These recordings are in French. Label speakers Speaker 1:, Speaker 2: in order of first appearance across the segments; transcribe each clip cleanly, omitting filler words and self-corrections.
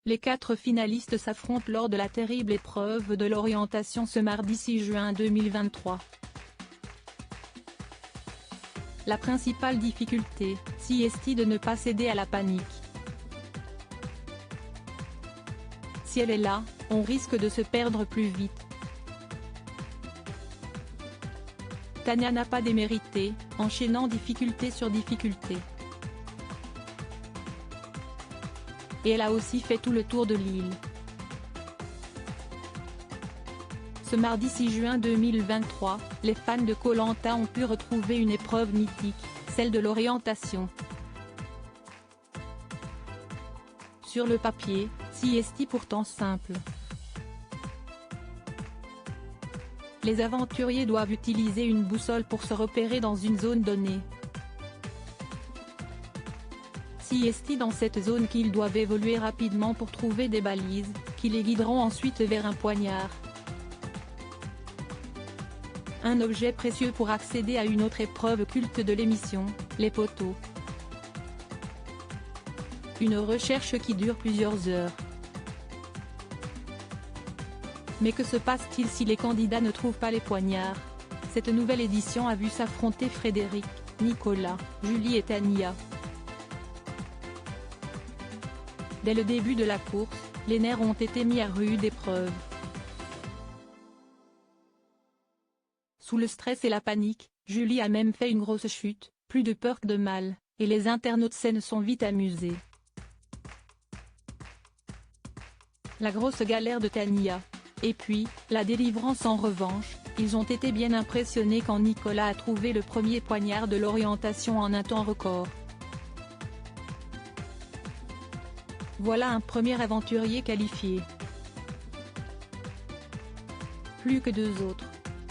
Speaker 1: Les 4 finalistes s'affrontent lors de la terrible épreuve de l'orientation ce mardi 6 juin 2023. La principale difficulté, si est de ne pas céder à la panique. Si elle est là, on risque de se perdre plus vite. Tania n'a pas démérité, enchaînant difficulté sur difficulté. Et elle a aussi fait tout le tour de l'île. Ce mardi 6 juin 2023, les fans de Koh Lanta ont pu retrouver une épreuve mythique, celle de l'orientation. Sur le papier, si est pourtant simple. Les aventuriers doivent utiliser une boussole pour se repérer dans une zone donnée. Si est dans cette zone qu'ils doivent évoluer rapidement pour trouver des balises, qui les guideront ensuite vers un poignard. Un objet précieux pour accéder à une autre épreuve culte de l'émission, les poteaux. Une recherche qui dure plusieurs heures. Mais que se passe-t-il si les candidats ne trouvent pas les poignards? Cette nouvelle édition a vu s'affronter Frédéric, Nicolas, Julie et Tania. Dès le début de la course, les nerfs ont été mis à rude épreuve. Sous le stress et la panique, Julie a même fait une grosse chute, plus de peur que de mal, et les internautes s'en sont vite amusés. La grosse galère de Tania. Et puis, la délivrance en revanche, ils ont été bien impressionnés quand Nicolas a trouvé le premier poignard de l'orientation en un temps record. Voilà un premier aventurier qualifié. Plus que 2 autres.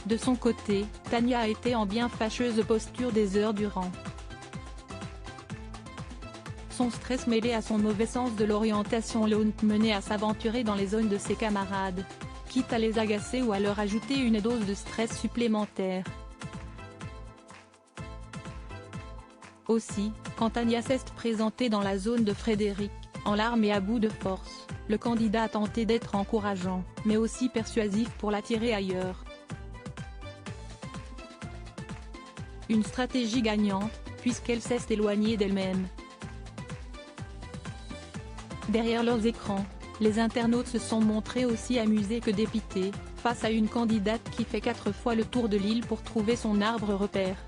Speaker 1: De son côté, Tania a été en bien fâcheuse posture des heures durant. Son stress mêlé à son mauvais sens de l'orientation l'ont mené à s'aventurer dans les zones de ses camarades, quitte à les agacer ou à leur ajouter une dose de stress supplémentaire. Aussi, quand Tania s'est présentée dans la zone de Frédéric, en larmes et à bout de force, le candidat a tenté d'être encourageant, mais aussi persuasif pour l'attirer ailleurs. Une stratégie gagnante, puisqu'elle s'est éloignée d'elle-même. Derrière leurs écrans, les internautes se sont montrés aussi amusés que dépités, face à une candidate qui fait 4 fois le tour de l'île pour trouver son arbre repère.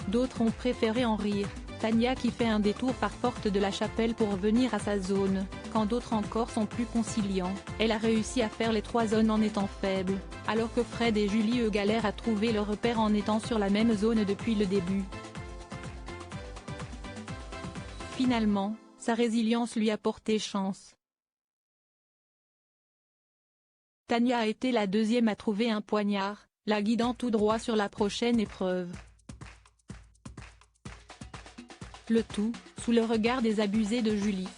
Speaker 1: D'autres ont préféré en rire, Tania qui fait un détour par Porte de la Chapelle pour venir à sa zone, quand d'autres encore sont plus conciliants, elle a réussi à faire les 3 zones en étant faible, alors que Fred et Julie eux galèrent à trouver leur repère en étant sur la même zone depuis le début. Finalement, sa résilience lui a porté chance. Tania a été la 2e à trouver un poignard, la guidant tout droit sur la prochaine épreuve. Le tout, sous le regard désabusé de Julie.